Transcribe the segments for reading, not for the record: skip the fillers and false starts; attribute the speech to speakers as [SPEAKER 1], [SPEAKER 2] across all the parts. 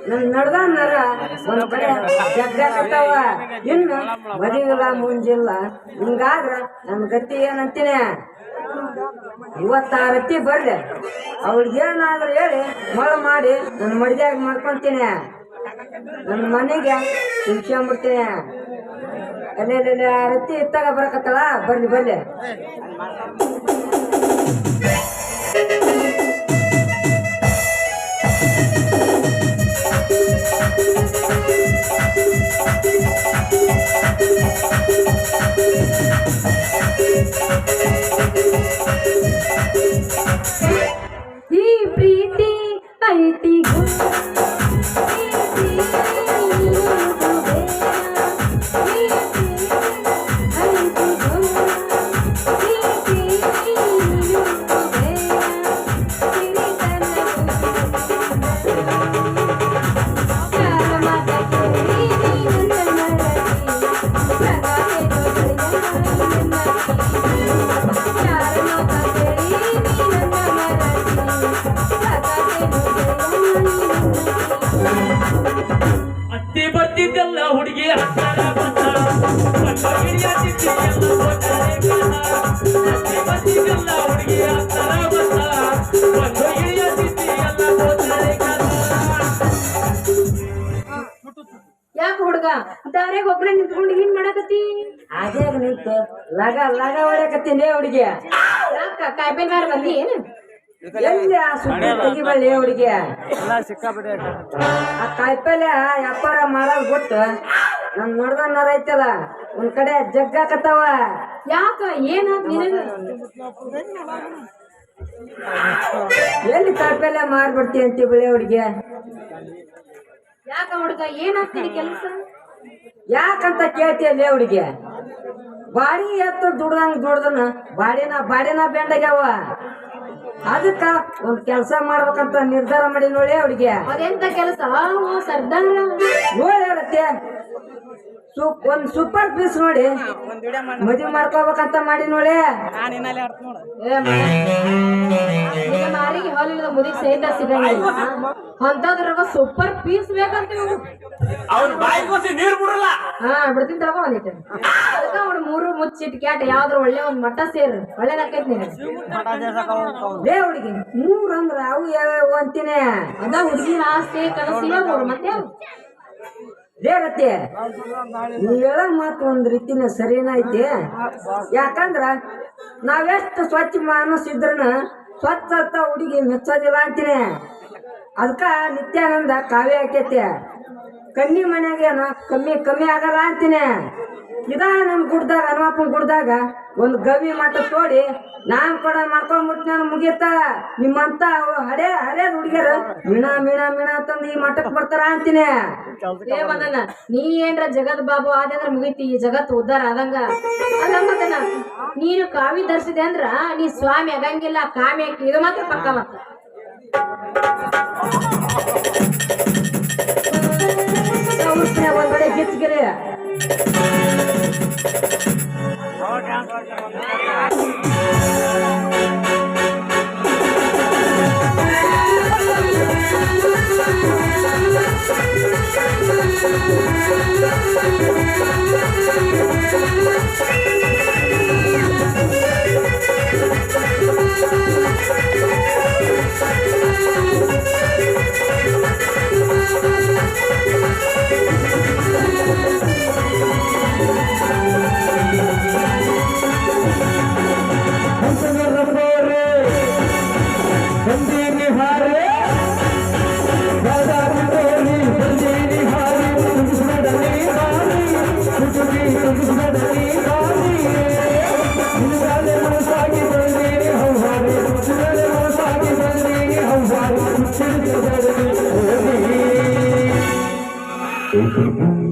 [SPEAKER 1] ನನ್ ನಡ್ದಾರ ಒಂದ್ ಕಡೆ ಜಗ್ಗಾಕತ್ತಾವ ಇನ್ನು ಮದಿವಿಲ್ಲ ಮುಂಜಿಲ್ಲ ಹಿಂಗಾದ್ರ ನನ್ ಗತಿ ಏನಂತೀನಿ ಇವತ್ತಾರತಿ ಬರ್ಲಿ ಅವ್ಳಿಗೆ ಏನಾದ್ರು ಹೇಳಿ ಮಳ ಮಾಡಿ ನನ್ ಮಡ್ಯಾಗ ಮಾಡ್ಕೊಂತೀನಿ ನನ್ನ ಮನೆಗೆ ತಿನ್ಸ್ಕೊಂಡ್ಬಿಡ್ತೀನಿ ಅಲ್ಲೇ ರತಿ ಇತ್ತಾಗ ಬರಕತ್ತಲ್ಲ ಬರ್ಲಿ ಬರ್ಲಿ
[SPEAKER 2] ಈ ಪ್ರೀತಿ ಐತಿ
[SPEAKER 3] ಅತ್ತಿ ಬರ್ತಿದ್ದಲ್ಲ ಹುಡುಗಿ ಅತ್ತಿ ಬರ್ತಿದ್ದಲ್ಲ ಹುಡುಗಿ
[SPEAKER 2] ಯಾಕ ಹುಡುಗ ದಾರ್ಯಾಗ ಒಬ್ಬನೇ ನಿಂತ್ಕೊಂಡು ಏನ್ ಮಾಡಕತ್ತಿ
[SPEAKER 1] ಅದೇ ನಿಂತು ಲಗ ಲಗ ಹೊಡ್ಯಾಕತ್ತೀನಿ ಹುಡುಗಿ
[SPEAKER 2] ಯಾಕ ಕಾಯಿಪಲ್ಲೆ ಮಾರ ಬಂದಿ ಏನು
[SPEAKER 1] ಎಲ್ಲಿ ಆ ಸುದ್ದಿ ತೆಗಿಬಳ್ಳಿ ಹುಡುಗಿ ಆ ಕಾಯಿಪಲ್ಯ ವ್ಯಾಪಾರ ಮಾಡೋದ್ ಬಿಟ್ಟು ನಮ್ ನೋಡ್ದನ್ನಾರ ಐತಲ್ಲ ಒಂದ್ ಕಡೆ ಜಗ್ಗಾಕತ್ತಾವ
[SPEAKER 2] ಯಾಕ ಏನಾದ್ ನಿನಗ
[SPEAKER 1] ಎಲ್ಲಿ ಕಾಯಿಪಲ್ಯ ಮಾರ್ಬಿಡ್ತಿ ಅಂತಿ ಬಿಳಿ ಹುಡುಗಿ
[SPEAKER 2] ಯಾಕ ಹುಡುಗ ಏನಾಗ್ತಿದೆ ಕೆಲಸ
[SPEAKER 1] ಯಾಕಂತ ಕೇಳ್ತಿಯಲ್ಲೇ ಹುಡುಗಿ ಬಾಡಿ ಎತ್ತು ದುಡ್ದನ ಬಾಡಿನ ಬೆಂಡಾಗ್ಯಾವ ಅದಕ್ಕ ಒಂದ್ ಕೆಲ್ಸ ಮಾಡ್ಬೇಕಂತ ನಿರ್ಧಾರ ಮಾಡಿ ನೋಡಿ ಹುಡುಗಿ
[SPEAKER 2] ಅದೆಂತ ಕೆಲಸ ಸರ್ದಾರ
[SPEAKER 1] ನೋಡತ್ತೆ ಒಂದ್ ಸೂಪರ್ ಪೀಸ್ ನೋಡಿ ಮದ್ವಿ ಮಾಡ್ಕೋಬೇಕಂತ ಮಾಡಿ ನೋಡಿ
[SPEAKER 2] ಮಾರಿಗೆ ಹಾಲಿನ ಮುದಿ ಸಹಿತ ಸಿಗಂಗಿಲ್ಲ ಅಂತದ್ರಾಗ ಸೂಪರ್ ಪೀಸ್ ಬೇಕಂತ ಹಾ ಬಿಡ್ತೀನಿ ತಗೋ ಒಂದಿಟ್ಟು ಅದಕ್ಕ ಅವ್ನು ಮೂರು ಮುಚ್ಚಿಟ್ಟು ಕ್ಯಾಟ ಯಾವ್ದ್ರ ಒಳ್ಳೆ ಒಂದ್ ಮಠ ಸೇರ್ ಒಳ್ಳೇದಾಕೈತಿ ನೀನು
[SPEAKER 1] ಲೇ ಹುಡುಗಿ ಮೂರ್ ಅಂದ್ರ ಅವು ಯಾವ್ಯಾವ ಅಂತೀನಿ
[SPEAKER 2] ಅದ ಹುಡುಗಿನ ಆಸ್ತಿ ಕನಸಿನ ಮೂರು ಮತ್ತೆ
[SPEAKER 1] ದೇವತೆ ನೀವ್ ಹೇಳೋ ಮಾತು ಒಂದ್ ರೀತಿನ ಸರಿನ ಐತಿ ಯಾಕಂದ್ರ ನಾವೆಷ್ಟು ಸ್ವಚ್ಛ ಮನಸ್ಸಿದ್ರನ ಸ್ವಚ್ಛ ಅಂತ ಹುಡುಗಿ ಮೆಚ್ಚೋದಿಲ್ಲ ಅಂತೀನಿ ಅದಕ್ಕ ನಿತ್ಯಾನಂದ ಕಾವ್ಯ ಆಕೈತಿ ಕಣ್ಣಿ ಮನ್ಯಾಗೇನ ಕಮ್ಮಿ ಆಗಲ್ಲ ಅಂತೀನಿ ಇದ ನಮ್ ಗುಡ್ದಾಗ ಹನುಮಪ್ಪನ ಗುಡ್ದಾಗ ಒಂದ್ ಗವಿ ಮಠ ತೋಡಿ ನಾಮಕರಣ ಮಾಡ್ಕೊಂಡ್ಬಿಟ್ಟು ಮುಗಿತ ನಿಮ್ಮಂತ ಹರಿಯದ ಹುಡುಗಿಯರ ಮೀಣ ಅಂತಂದು ಈ ಮಠಕ್ ಬರ್ತಾರ ಅಂತೀನಿ
[SPEAKER 2] ಮದನ ನೀ ಏನ್ರ ಜಗತ್ ಬಾಬು ಆದಂದ್ರ ಮುಗಿತಿ ಈ ಜಗತ್ ಉದ್ದಾರ ಆದಂಗ ಅಲ್ಲ ಮದನ ನೀನು ಕಾವಿ ಧರಿಸಿದೆ ಅಂದ್ರ ನೀ ಸ್ವಾಮಿ ಆಗಂಗಿಲ್ಲ ಕಾಮಿ ಇದು ಮಾತ್ರ ಪಕ್ಕ ಮತ್ತ
[SPEAKER 1] ಒಂದ್ ಕಡೆ ಗಿಚ್ಗಿರಿ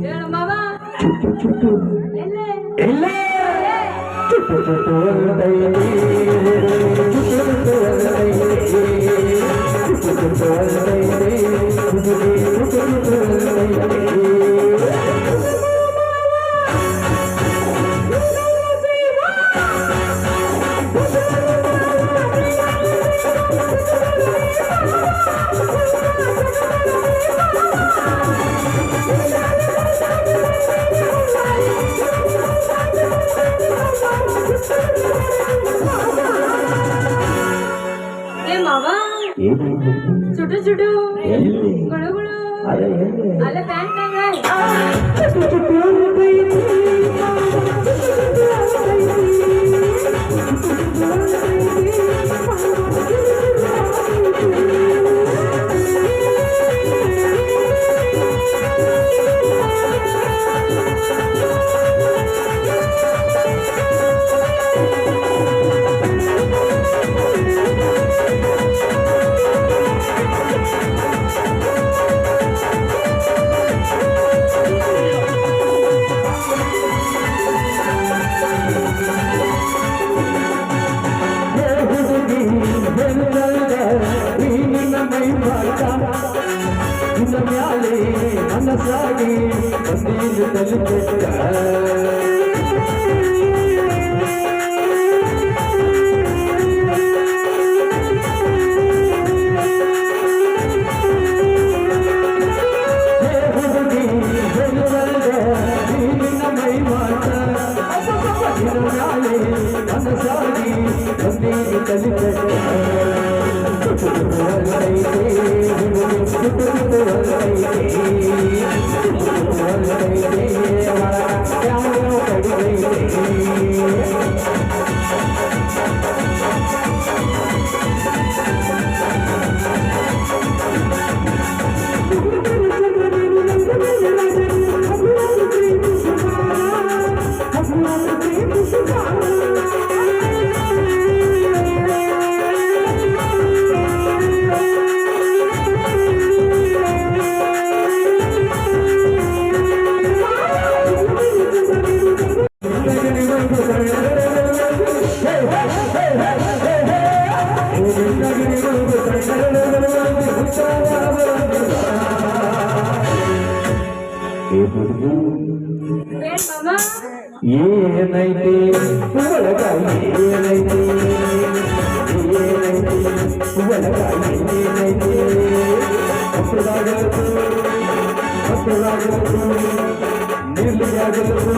[SPEAKER 2] ಹೇಳು ಮಾವ
[SPEAKER 3] ಇಲ್ಲ
[SPEAKER 2] ಎಲ್ಲ ಮಾವ ಚುಟು ಚುಟು ಗುಳುಗುಳು ಅಲ್ಲ ಪ್ಯಾಂಟ್
[SPEAKER 4] ಮನಸಾಗಿ ಬಂದೀನು ತಲುಪಿದ್ದ ಮನಸಾಗಿ ಬಂದೀನು ತಲುಪಿದ್ದ ಏನೈತೆ ಒಳಗ ಏನೈತೆ ಒಳಗ ಏನೈತೆ ಹಸುರಾಗಲದು ನೀರ್ಲಿಗಾಗಲದು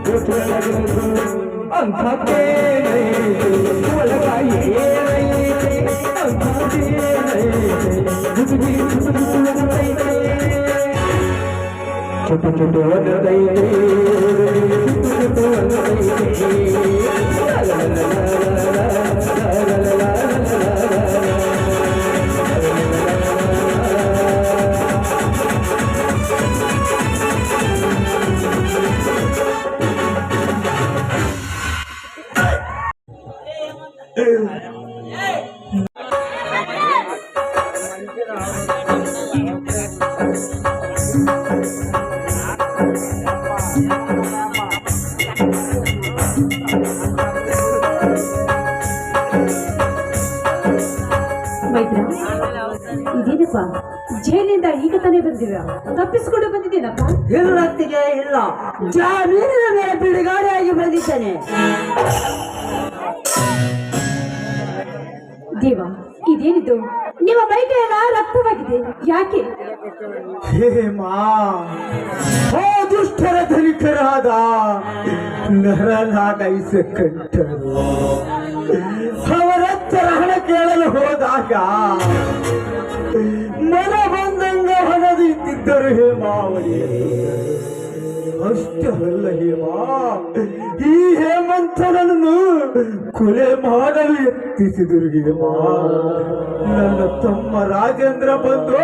[SPEAKER 4] ಜೊತೆಯಾಗಲದು ಅಂಥದ್ದೇನೈತೆ ಒಳಗ ಏನೈತೆ ಅಂಥದ್ದೇನೈತೆ ಹುಡುಗಿ ಹುಡುಗೈತೆ ಚುಟು ಚುಟು ಒನ್ನದೈತೆ ಚುಟು ಒನ್ನದೈತೆ
[SPEAKER 2] ಇದೇನಪ್ಪ ಜೈಲಿಂದ ಈಗ ತಾನೇ ಬಂದಿರ ತಪ್ಪಿಸ್ಕೊಂಡು ಬಂದಿದ್ದೀನಪ್ಪ
[SPEAKER 1] ಇಲ್ಲತ್ತಿಗೆ ಇಲ್ಲ ಜಾಮೀನಿನ ಮೇಲೆ ಬಿಡುಗಡೆಯಾಗಿ ಬಂದಿದ್ದೇನೆ
[SPEAKER 2] ದೇವ ಇದೇನಿದು ನಿಮ್ಮ ಮೈಗೆ ಎಲ್ಲ ರಕ್ತವಾಗಿದೆ ಯಾಕೆ
[SPEAKER 4] ಹೇಮಾ ಓ ದುಷ್ಟರ ಧನಿಕರಾದ ನರನಾಗೈಸ ಕಂಠರು ಅವರತ್ತರ ಹಣ ಕೇಳಲು ಹೋದಾಗ ಮನ ಬಂದಂಗ ಹೊಣದು ಇದ್ದಿದ್ದರು ಹೇಮಾವಳಿಯರು ಅಷ್ಟಲ್ಲ ಹೇಮಾ ಈ ಹೇಮಂತನನ್ನು ಕೊಲೆ ಮಾಡಲು ಯತ್ನಿಸಿದರು ಹೇಮಾ ನನ್ನ ತಮ್ಮ ರಾಜೇಂದ್ರ ಬಂದು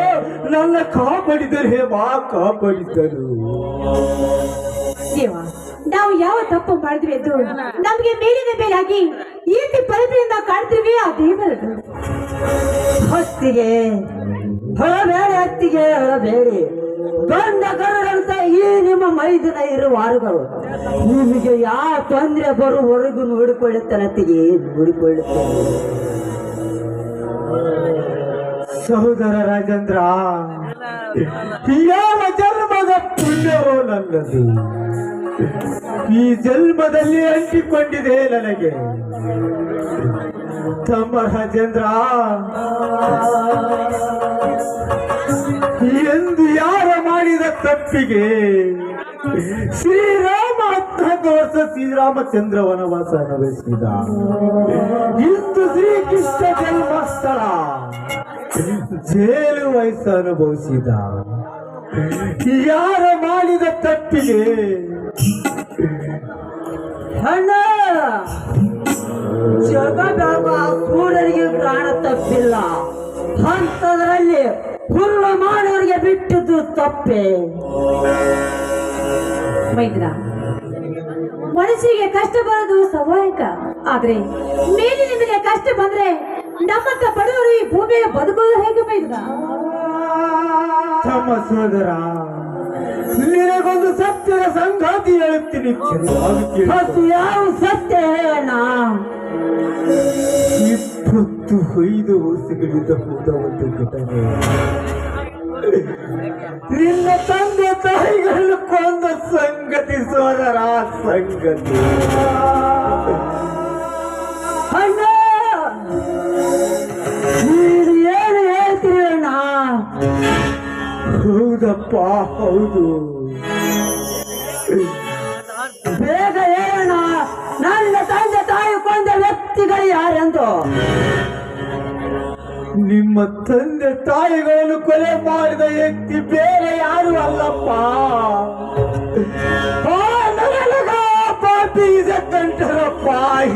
[SPEAKER 4] ನನ್ನ ಕಾಪಾಡಿದರು ಹೇಮಾ ಕಾಪಾಡಿದ್ದರು
[SPEAKER 2] ದೇವ ನಾವು ಯಾವ ತಪ್ಪು ಮಾಡಿದ್ವಿ ಎಂದು ನಮ್ಗೆ ಮೇಲಿನ ಮೇಲಾಗಿ ಈ ರೀತಿ ಪರದೆಯಿಂದ ಕಾಡ್ತೀವಿ ಆ ದೇವರದು
[SPEAKER 1] ಹಸ್ತಿಗೆ ಹೊಳಬೇಡಿ ಹತ್ತಿಗೆ ಹೊಳಬೇಡಿ ಗಂಡ ಕರರಂತ ಈ ನಿಮ್ಮ ಮೈದಿನ ಇರುವಾರುಗಳು ನಿಮಗೆ ಯಾವ ತೊಂದರೆ ಬರುವವರೆಗೂ ನೋಡಿಕೊಳ್ಳುತ್ತಾನತ್ತಿಗೆ ನೋಡಿಕೊಳ್ಳುತ್ತೇನೆ
[SPEAKER 4] ಸಹೋದರ ರಾಜೇಂದ್ರ ಯಾವ ಜನ್ಮದ ಪುಣ್ಯವೋ ನನ್ನದು ಈ ಜನ್ಮದಲ್ಲಿ ಅಂಟಿಕೊಂಡಿದೆ ನನಗೆ ತಮ್ಮ ರಾಜೇಂದ್ರ ಎಂದು ಯಾರ ಮಾಡಿದ ತಪ್ಪಿಗೆ ಶ್ರೀರಾಮ ಆತ್ಮಹತ್ಯೆ 14 ವರ್ಷ ಶ್ರೀರಾಮಚಂದ್ರ ವನವಾಸ ಅನುಭವಿಸಿದ. ಇಂದು ಶ್ರೀಕೃಷ್ಣ ಜನ್ಮಸ್ಥಳ ಜೈಲು ವಯಸ್ಸು ಅನುಭವಿಸಿದ. ಯಾರ ಮಾಡಿದ ತಪ್ಪಿಗೆ
[SPEAKER 1] ಅಣ್ಣ ಜಗದಾಗ ಸೂರ್ಯರಿಗೆ ಪ್ರಾಣ ತಪ್ಪಿಲ್ಲ, ಅಂಥದ್ರಲ್ಲಿ ಹುಲ್ಲು ಮಾಡೋರಿಗೆ ಬಿಟ್ಟಿದ್ದು ತಪ್ಪೆ.
[SPEAKER 2] ಮೈದ್ರ, ಮನುಷ್ಯರಿಗೆ ಕಷ್ಟ ಬರೋದು ಸ್ವಾಭಾವಿಕ. ಆದ್ರೆ ಮೇಲಿನಿಂದಲೇ ಕಷ್ಟ ಬಂದ್ರೆ ನಮ್ಮಂತ ಬಡವರು ಈ ಭೂಮಿಯ ಬದುಕೋದು ಹೇಗೆ ಮೈದ್ರ?
[SPEAKER 4] ತಮ್ಮ ಸೋದರ, ನಿನಗೊಂದು ಸತ್ಯದ ಸಂಗಾತಿ ಹೇಳುತ್ತೀನಿ, ಚೆನ್ನಾಗಿ ಕೇಳು.
[SPEAKER 1] ಅದು ಯಾವ ಸತ್ಯ ಹೇಳೋಣ?
[SPEAKER 4] 25 ವರ್ಷಗಳಿಂದ ಹೋದ ಒಂದು ಘಟನೆ. ನಿನ್ನ ತಂದೆ ತಾಯಿಗಳನ್ನು ಕೊಂದ ಸಂಗತಿ ಸೋದರ, ಸಂಗತಿ.
[SPEAKER 1] ಅಣ್ಣ, ನೀನು ಏನು ಹೇಳ್ತೀರಿ ಅಣ್ಣ?
[SPEAKER 4] ಹೌದಪ್ಪ, ಹೌದು.
[SPEAKER 1] ಬೇಗ ಹೇಳೋಣ, ನನ್ನ ತಂದೆ ತಾಯಿ ಕೊಂದ ವ್ಯಕ್ತಿಗಳು ಯಾರೆಂದು.
[SPEAKER 4] ನಿಮ್ಮ ತಂದೆ ತಾಯಿಗಳನ್ನು ಕೊಲೆ ಮಾಡಿದ ವ್ಯಕ್ತಿ ಬೇರೆ ಯಾರು ಅಲ್ಲಪ್ಪ, ಪಾಪಿ ಇದ ಕಂಠರಪ್ಪ,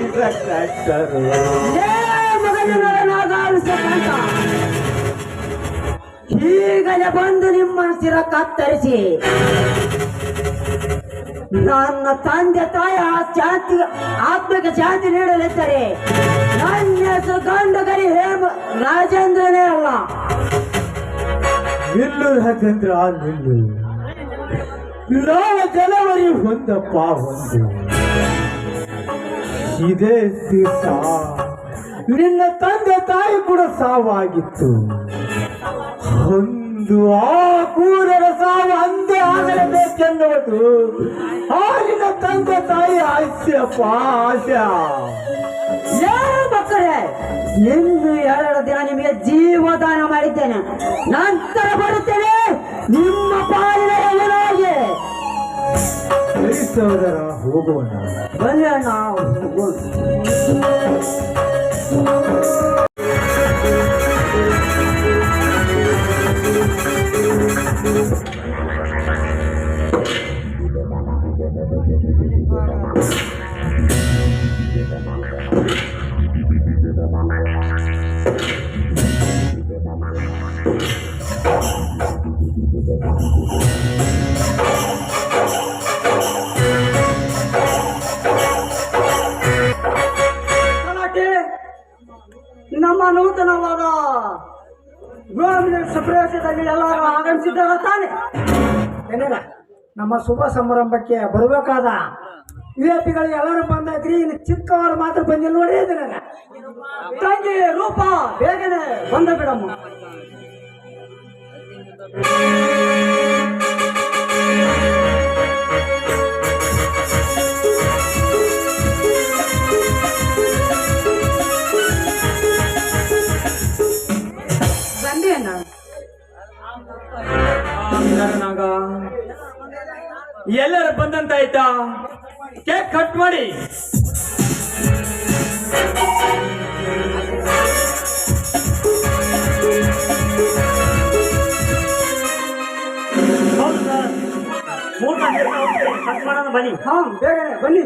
[SPEAKER 4] ಇದ ಕಂಠರು.
[SPEAKER 1] ಈಗಲೇ ಬಂದು ನಿಮ್ಮ ಶಿರ ಕತ್ತರಿಸಿ ನನ್ನ ತಂದೆ ತಾಯಿ ಶಾಂತಿ ಆತ್ಮಕ್ಕೆ ಶಾಂತಿ ನೀಡಲಿದ್ದಾರೆ. ನನ್ನ ಹೆಸರು ಗಂಡಗರಿ ಹೇಮ ರಾಜೇಂದ್ರನೇ ಅಲ್ಲ.
[SPEAKER 4] ನಿಲ್ಲು ರಾಜೇಂದ್ರ, ನಿಲ್ಲು. ನಾವು ಜನವರಿ ಒಂದಪ್ಪ, ಒಂದು. ಇದೇ ದಿವಸ ನಿನ್ನ ತಂದೆ ತಾಯಿ ಕೂಡ ಸಾವಾಗಿತ್ತು. ಒಂದು ಆ ಕೂರರ ಸಾವು ಅಂದೇ ಆಗಲೇಬೇಕೆನ್ನುವುದು ಆಗಿನ ತಂದೆ ತಾಯಿ ಆಸೆಯಪ್ಪ, ಆಸೆ.
[SPEAKER 1] ಮಕ್ಕಳೇ, ಇನ್ನು 2 ದಿನ ನಿಮಗೆ ಜೀವದಾನ ಮಾಡಿದ್ದೇನೆ, ನಂತರ ಬರುತ್ತೇನೆ ನಿಮ್ಮ ಪಾಲಿನ ಎದುರಾಗಿ.
[SPEAKER 4] ಸರಿ ಸಹೋದರ, ಹೋಗೋಣ.
[SPEAKER 1] ಬನ್ನಿ ಅಣ್ಣ, ಹೋಗೋಣ. ನಮ್ಮ ನೂತನವಾದ ಪ್ರವೇಶದಲ್ಲಿ ಎಲ್ಲರೂ ಆಗಮಿಸಿದ್ದಾರೆ ತಾನೆ? ಏನಿಲ್ಲ, ನಮ್ಮ ಶುಭ ಸಮಾರಂಭಕ್ಕೆ ಬರಬೇಕಾದ ವಿಐಪಿಗಳು ಎಲ್ಲರೂ ಬಂದೈತ್ರಿ. ಇನ್ನು ಚಿಕ್ಕವರು ಮಾತ್ರ ಬಂದಿಲ್ಲ ನೋಡಿ. ಇದನ್ನ ತಂಗಿ ರೂಪ ಬೇಗನೆ ಬಂದ ಬಿಡಮ್ಮ. ಬಂದಿ ಅಣ್ಣ.
[SPEAKER 3] ಎಲ್ಲರೂ ಬಂದಂತ ಆಯ್ತಾ? ಕೇಕ್ ಕಟ್ ಮಾಡಿ. ಕಟ್ ಮಾಡೋಣ ಬನ್ನಿ.
[SPEAKER 1] ಹಾ, ಬೇಗನೆ ಬನ್ನಿ.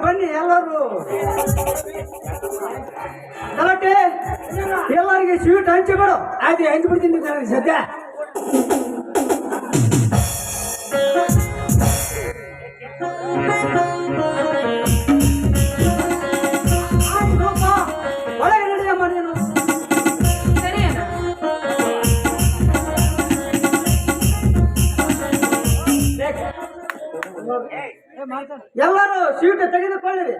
[SPEAKER 4] ಬನ್ನಿ ಎಲ್ಲರೂ ಗಲಾಟೆ ಎಲ್ಲರಿಗೆ ಸ್ವೀಟ್ ಹಂಚಿಬಿಡು. ಆಯ್ತು ಹಂಚ್ಬಿಡ್ತೀನಿ ಸದ್ಯ. ಒಳಗೆ ನಡೆಯಮ್ಮ ನೀನು.
[SPEAKER 2] ಸರಿ ಅಣ್ಣ.
[SPEAKER 4] ಎಲ್ಲರೂ ಸ್ವೀಟ್ ತೆಗೆದುಕೊಳ್ಳಿರಿ.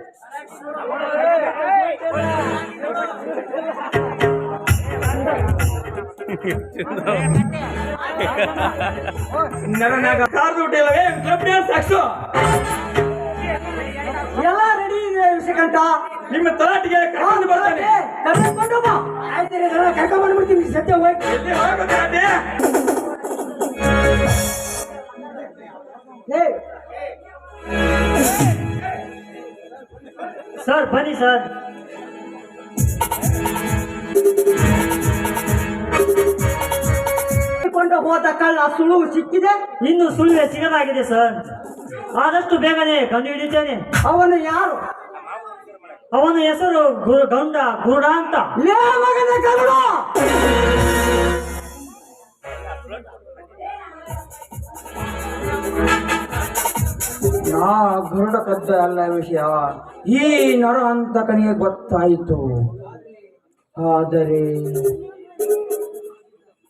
[SPEAKER 3] ನನಗ ಕಾರ್ದು ಊಟಿಲ್ಲವೇ ಕ್ಲಬ್ ಡ್ಯಾನ್ಸ್ ಹಾಕ್ಸು.
[SPEAKER 4] ಎಲ್ಲ ರೆಡಿ ಇದೆ ವಿಷಯಕಂಠ.
[SPEAKER 3] ನಿಮ್ಮ ತಲಾಟಿಗೆ ಕರ್ಕೊಂಡು ಬರ್ತಾನೆ.
[SPEAKER 4] ಕರ್ಕೊಂಡಮ್ಮ. ಆಯ್ತು ಕರ್ಕೊಂಡ್ ಬಂದ್ಬಿಡ್ತೀನಿ ಸದ್ಯ ಹೋಗಿ.
[SPEAKER 3] ಎಲ್ಲಿ ಹೋಗೋದಾದೆ?
[SPEAKER 5] ಸರ್ ಬನ್ನಿ ಸರ್.
[SPEAKER 4] ಕೊಂಡು ಹೋದ ಕಳ್ಳ ಸುಳುವು ಸಿಕ್ಕಿದೆ.
[SPEAKER 5] ಇನ್ನು ಸುಳ್ಳು ಸಿಗಲಾಗಿದೆ ಸರ್. ಆದಷ್ಟು ಬೇಗನೆ ಕಂಡು ಹಿಡಿತೇನೆ.
[SPEAKER 4] ಅವನು ಯಾರು?
[SPEAKER 5] ಅವನ ಹೆಸರು ಗುರುಡ ಅಂತ.
[SPEAKER 4] ಲೇ ಮಗನ ಗರುಡ. ನಾ ಗರುಡ ಕದ್ದ ಅಲ್ಲ ವಿಷಯ. ಈ ನರ ಅಂತಕನಿಗೆ ಗೊತ್ತಾಯಿತು. ಆದರೆ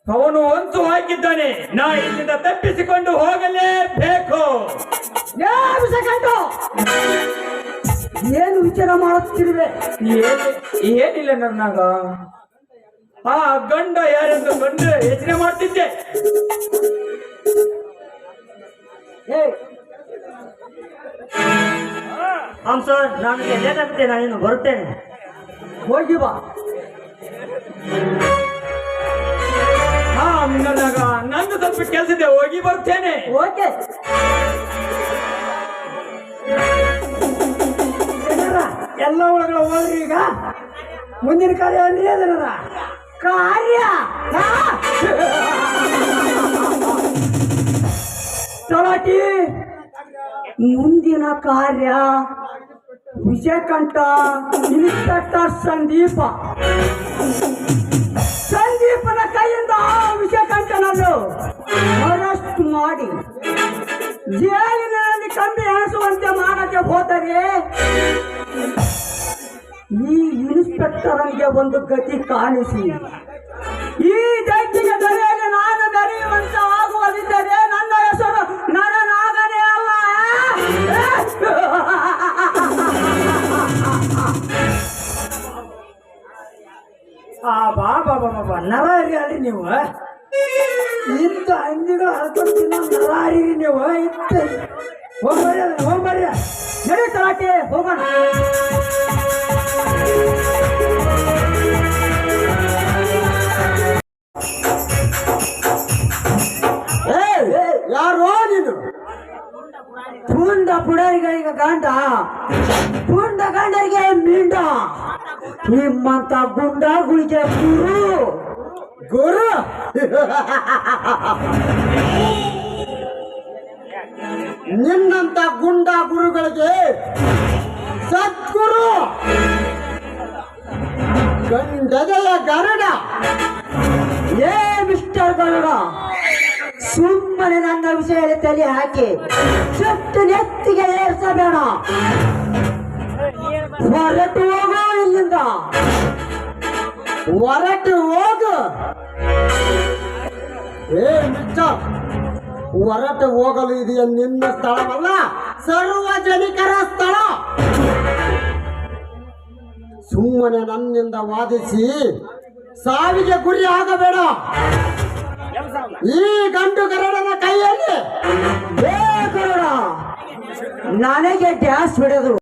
[SPEAKER 3] ಅವನು ಹೊಂಚು ಹಾಕಿದ್ದಾನೆ. ನಾ ಇಲ್ಲಿಂದ ತಪ್ಪಿಸಿಕೊಂಡು ಹೋಗಲೇಬೇಕು.
[SPEAKER 4] ಏನು ವಿಚಾರ ಮಾಡುತ್ತಿರುವೆ?
[SPEAKER 3] ಏನಿಲ್ಲ ನನ್ನಾಗ ಆ ಗಂಡ ಯಾರೆಂದು ಕಂಡು ಯೋಚನೆ ಮಾಡ್ತಿದ್ದೆ.
[SPEAKER 5] ಸರ್ ನನಗೆ ಲೇಟ್ ಆಗುತ್ತೆ, ನಾನಿನ್ನು ಬರುತ್ತೇನೆ.
[SPEAKER 4] ಹೋಗಿ ಬಾ.
[SPEAKER 3] ನನ್ನಾಗ ನಂದು ಸ್ವಲ್ಪ ಕೆಲಸ ಇದೆ, ಹೋಗಿ ಬರ್ತೇನೆ.
[SPEAKER 4] ಓಕೆ. ಎಲ್ಲ ಒಳಗಡೆ ಹೋದ್ರಿ. ಈಗ ಮುಂದಿನ ಕಾರ್ಯ ಅಲ್ಲಿ ಅದರ ಕಾರ್ಯ ತಲಾಟಿ. ಮುಂದಿನ ಕಾರ್ಯ ವಿಷಯಕಂಠ ಇನ್ಸ್ಪೆಕ್ಟರ್ ಸಂದೀಪನ ಕೈಯಿಂದ ವಿಷಯಕಂಠನನ್ನು ಅರೆಸ್ಟ್ ಮಾಡಿ ಜೈಲಿನಲ್ಲಿ ಕಂಬಿ ಎಣಿಸುವಂತೆ ಮಾಡಕ್ಕೆ ಹೋದರೆ ಈ ಇನ್ಸ್ಪೆಕ್ಟರ್ಗೆ ಒಂದು ಗತಿ ಕಾಣಿಸಿ ಈ ದೈತ್ಯಕ್ಕೆ ದರೆಯಲ್ಲಿ ನಾನು ಬೆರೆಯುವಂತ ಆಗುವುದಿದ್ದರೆ ನನ್ನ ಹೆಸರು ನರನಾಗನೇ ಅಲ್ಲ. ಬಾ ನರಾರಿ ಅಲ್ರಿ ನೀವು. ಇಂಥ ಹಂದಿಗಳು ಹರ್ಕೊಳ್ತೀನ ನರಾರಿ ನೀವು. ಹೋಗ್ಬರ್ರಿ ನಡಿ ತಲಾಟೆ ಹೋಗೋಣ. ಯಾರೋ ನೀನು? ಪುಂಡ ಪುಡರಿಗಳಿಗೆ ಗಂಡ, ಪುಂಡ ಗಂಡರಿಗೆ ಮಿಂಡ. ನಿಮ್ಮಂತ ಗುಂಡಾಗುಳಿಗೆ ಗುರು ನಿನ್ನಂತ ಗುಂಡ ಗುರುಗಳಿಗೆ ಸದ್ಗುರು. ಗಂಡದೆಯ ಗರುಡ. ಏ ಮಿಸ್ಟರ್ ಗರುಡ, ಸುಮ್ಮನೆ ನನ್ನ ವಿಷಯ ತಲೆ ಹಾಕಿ ಸುಟ್ಟು ನೆತ್ತಿಗೆ ಏರ್ಸಬೇಡ. ಹೊರಟು ಹೋಗು ಇಲ್ಲಿಂದ, ಹೊರಟು ಹೋಗು. ಏ ಮಿಸ್ಟರ್, ಹೊರಟು ಹೋಗಲು ಇದೆಯಾ ನಿನ್ನ ಸ್ಥಳವಲ್ಲ, ಸಾರ್ವಜನಿಕರ ಸ್ಥಳ. ಸುಮ್ಮನೆ ನನ್ನಿಂದ ವಾದಿಸಿ ಸಾವಿಗೆ ಗುರಿ ಆಗಬೇಡ. ಈ ಗಂಡು ಗರುಡನ ಕೈಯಲ್ಲಿ ಗರುಡ ನನಗೆ ಡ್ಯಾನ್ಸ್ ಬಿಡೋದು.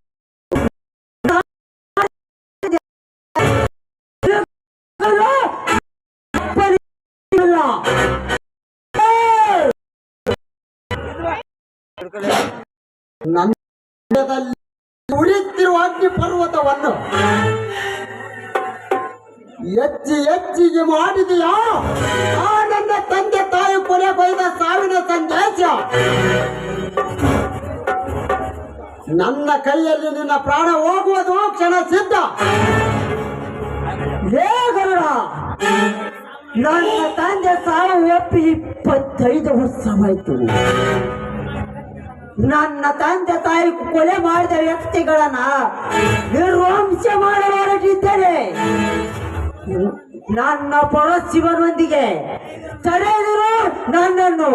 [SPEAKER 4] ನನ್ನ ಉರಿಯುತ್ತಿರುವ ಅಗ್ನಿ ಪರ್ವತವನ್ನು ಹೆಚ್ಚಿಗೆ ಮಾಡಿದೆಯಾ? ಆ ನನ್ನ ತಂದೆ ತಾಯಿ ಕೊನೆ ಬೈದ ಸಾವಿನ ಸಂದೇಶ ನನ್ನ ಕೈಯಲ್ಲಿ ನಿನ್ನ ಪ್ರಾಣ ಹೋಗುವುದು ಕ್ಷಣ ಸಿದ್ಧ.
[SPEAKER 1] ಲೇ ಗರುಡ, ನನ್ನ ತಂದೆ ಸಾವು ಒಪ್ಪಿ 25 ವರ್ಷವಾಯ್ತು. ನನ್ನ ತಂದೆ ತಾಯಿ ಕೊಲೆ ಮಾಡಿದ ವ್ಯಕ್ತಿಗಳನ್ನ ನಿರ್ವಂಶ ಮಾಡಲು ಹೊರಟಿದ್ದೇನೆ. ನನ್ನ ಪರಶಿವನೊಂದಿಗೆ ತಡೆದಿರು ನನ್ನನ್ನು.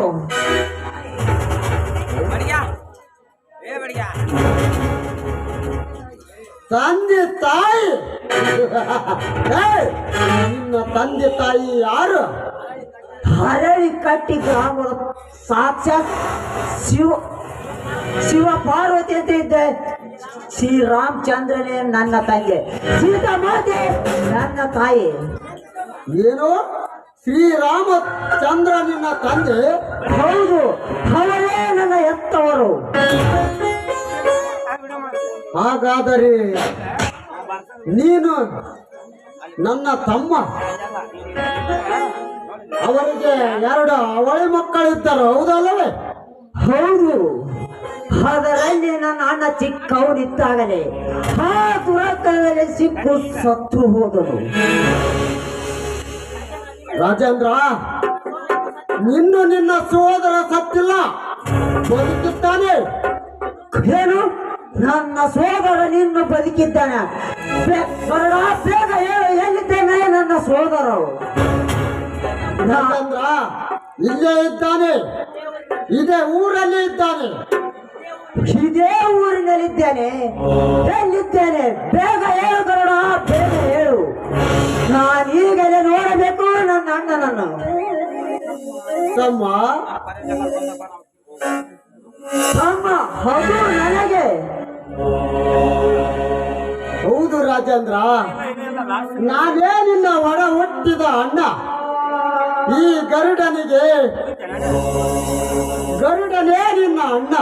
[SPEAKER 4] ತಂದೆ ತಾಯಿ ಏಯ್, ನಿನ್ನ ತಂದೆ ತಾಯಿ ಯಾರು?
[SPEAKER 1] ಹರಳಿಕಟ್ಟಿ ಗ್ರಾಮದ ಸಾಕ್ಷಾತ್ ಶಿವ ಪಾರ್ವತಿ ಅಂತ ಇದ್ದೆ. ಶ್ರೀರಾಮಚಂದ್ರನೇ ನನ್ನ ತಂದೆ, ಸೀತಾಮಾತೆ ನನ್ನ ತಾಯಿ.
[SPEAKER 4] ಏನು ಶ್ರೀರಾಮಚಂದ್ರ ನಿನ್ನ ತಂದೆ?
[SPEAKER 1] ಹೌದು, ಅವರೇ ನನ್ನ ಎತ್ತವರು.
[SPEAKER 4] ಹಾಗಾದರೆ ನೀನು ನನ್ನ ತಮ್ಮ. ಅವರಿಗೆ 2 ಅವಳಿ ಮಕ್ಕಳಿದ್ದರು, ಹೌದಲ್ಲವೇ?
[SPEAKER 1] ಹೌದು, ಅದರಲ್ಲಿ ನನ್ನ ಅಣ್ಣ ಚಿಕ್ಕವನಿದ್ದಾಗಲೇ ಆ ದುರಕದಲ್ಲಿ ಸಿಕ್ಕು ಸತ್ತು ಹೋದನು.
[SPEAKER 4] ರಾಜೇಂದ್ರ, ನಿನ್ನ ಸಹೋದರ ಸತ್ತಿಲ್ಲ, ಬದುಕಿದ್ದಾನೆ.
[SPEAKER 1] ಏನು, ನನ್ನ ಸೋದರ ನಿನ್ನು ಬದುಕಿದ್ದಾನೆ? ಬೇಗ ಹೇಳು, ಎಲ್ಲಿದ್ದೇನೆ ನನ್ನ ಸೋದರರು?
[SPEAKER 4] ರಾಜೇಂದ್ರ ಇಲ್ಲೇ ಇದ್ದಾನೆ, ಇದೇ ಊರಲ್ಲಿ ಇದ್ದಾನೆ.
[SPEAKER 1] ಇದೇ ಊರಿನಲ್ಲಿದ್ದೇನೆ. ಎಲ್ಲಿದ್ದೇನೆ? ಬೇಗ ಹೇಳು ಗರುಡ, ಬೇಗ ಹೇಳು. ನಾನೀಗಲೇ ನೋಡಬೇಕು ನನ್ನ ಅಣ್ಣನನ್ನು.
[SPEAKER 4] ತಮ್ಮ
[SPEAKER 1] ಅಮ್ಮ, ಅದು ನನಗೆ.
[SPEAKER 4] ಹೌದು ರಾಜೇಂದ್ರ, ನಾನೇ ನಿನ್ನ ಒಡ ಹುಟ್ಟಿದ ಅಣ್ಣ. ಈ ಗರುಡನೇ ನಿನ್ನ ಅಣ್ಣ.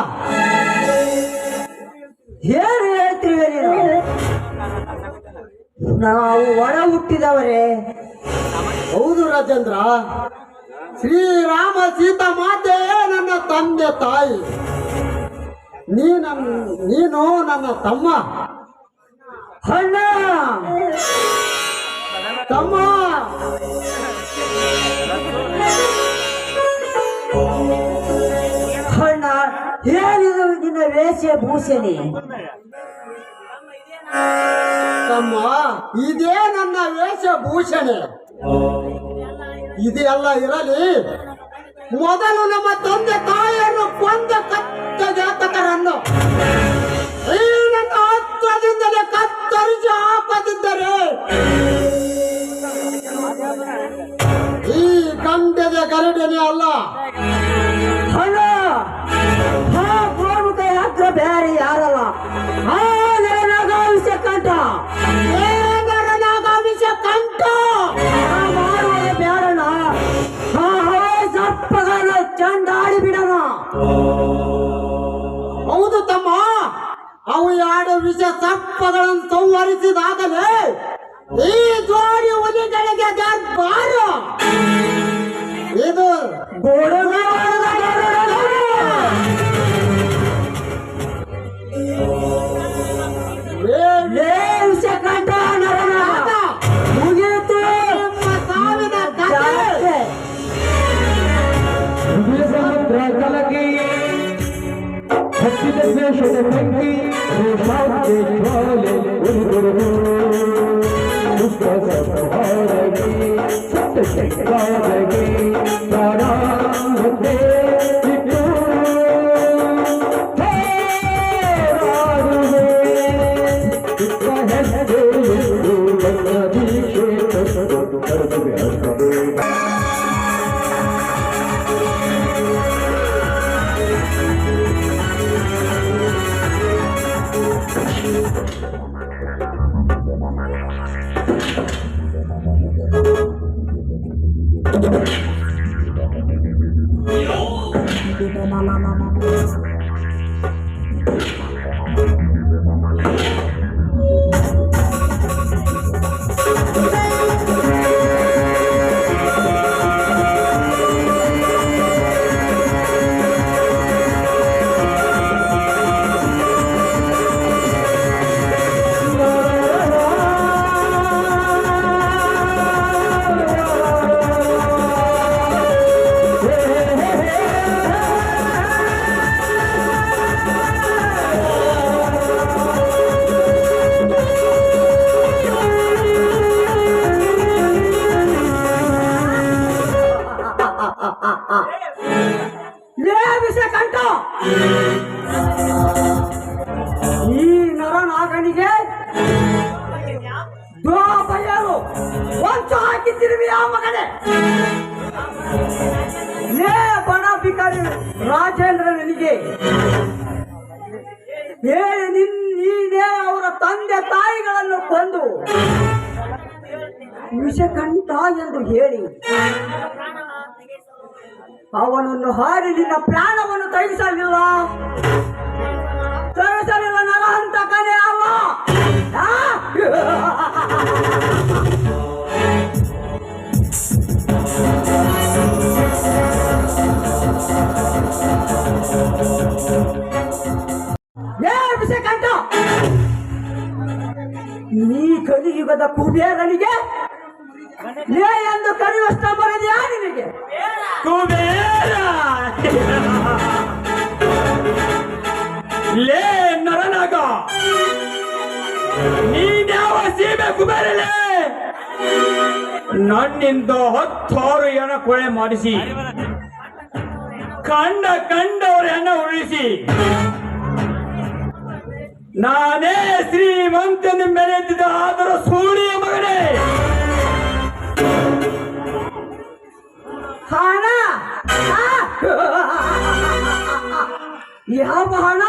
[SPEAKER 1] ಏನು ಹೇಳ್ತೀವಿ ನೀನು? ನಾವು ಒಡ ಹುಟ್ಟಿದವರೇ.
[SPEAKER 4] ಹೌದು ರಾಜೇಂದ್ರ, ಶ್ರೀರಾಮ ಸೀತಾ ಮಾತೆ ನನ್ನ ತಂದೆ ತಾಯಿ. ನೀನು ನನ್ನ ತಮ್ಮ.
[SPEAKER 1] ಅಣ್ಣ,
[SPEAKER 4] ತಮ್ಮ
[SPEAKER 1] ಅಣ್ಣ, ಏನಿದು ನಿನ್ನ ವೇಷಭೂಷಣೆ?
[SPEAKER 4] ತಮ್ಮ, ಇದೇ ನನ್ನ ವೇಷಭೂಷಣೆ. ಇದೆಲ್ಲ ಇರಲಿ, ಮೊದಲು ನಮ್ಮ ತಂದೆ ತಾಯಿಯನ್ನು ಕೊಂದ ಕತ್ತ ಜಾತಕರನ್ನು ಈ ನನ್ನ ಹತ್ರದಿಂದಲೇ ಕತ್ತರಿಸಿ ಹಾಕದಿದ್ದರೆ ಈ ಗಂಡದ ಗರುಡನೇ ಅಲ್ಲ.
[SPEAKER 1] ಅಣ್ಣ, ಆ ಗೋಮುಖ ಯಾತ್ರ ಬೇರೆ ಯಾರಲ್ಲ, ಆ ನರನಾಗಾವಿಷ ಕಂಠ.
[SPEAKER 4] ನರನಾಗಾವಿಷ ಕಂಠ
[SPEAKER 1] ಮಾಡುವ ಬೇಡಣ. ಆ ಹಳೆ ಸಪ್ಪಗನ ಚಂಡಾಡಿ ಬಿಡಣ.
[SPEAKER 4] ಹೌದು ತಮ್ಮ, ಅವು 2 ವಿಷ ಸರ್ಪಗಳನ್ನು ಸಂಹರಿಸಿದಾಗಲೇ ಈ ಜೋಡಿ ಹುಲಿಗಳಿಗೆ ದರ್ಬಾರ. ಇದು
[SPEAKER 1] ವಿಷ ಕಂಠ ನರನಾಗ ಮುಗಿಯಿತು.
[SPEAKER 4] ಸಾವಿನ ಕಥೆ.
[SPEAKER 6] ಸಮುದ್ರ ಕಲಗಿ ಹತ್ತಿದ ದ್ವೇಷದ ಬೆಂಕಿ ರೋಷಾಂತೆ ಜ್ವಾಲೆ ಉರಿದುರು ದುಷ್ಟ ಸಂಹಾರಗಿ ಸತ್ಯ ಶಂಕಾರಗಿ ಪ್ರಾಣ ಒಂದೇ
[SPEAKER 4] ದ್ವಾಪಯರು ವಂಚ ಹಾಕಿ ತಿರುವಿ ಆ ಮಗನೇ ಲೇ ಬಡ ಭಿಕಾರಿ ರಾಜೇಂದ್ರನಿಗೆ ಹೇಳಿ ನೀನೇ ಅವರ ತಂದೆ ತಾಯಿಗಳನ್ನು ಕೊಂದು ವಿಷಕಂಠ ಎಂದು ಹೇಳಿ ಅವನನ್ನು ಹಾರಿ ನಿನ್ನ ಪ್ರಾಣವನ್ನು ತಗಿಸಲಿಲ್ಲ ನರಹಂತಕನೇ ಅವ ಆ? ಏ ವಿಷಕಂಠ ಈ ಕಲಿಯುಗದ ಕುಬೇರನಿಗೆ ಲೇ ಎಂದು ಕರೆಯುವಷ್ಟ ಬರದೆಯಾ ನಿನಗೆ
[SPEAKER 3] ಕುಬೇರ ಲೇ ನರನಾಗ ನೀನ್ಯಾವ ಸೀಮೆ ಕುಬೇರಲೇ ನನ್ನಿಂದ 10 ಹೆಣ ಕೊಳೆ ಮಾಡಿಸಿ ಕಂಡವರ ಹೆಣ ಉಳಿಸಿ ನಾನೇ ಶ್ರೀಮಂತನ ಮೆರೆದಿದ್ದ ಆದರೂ ಸೂಳಿಯ ಮಗನೇ
[SPEAKER 4] ಹಣ ಯಾವ ಹಣ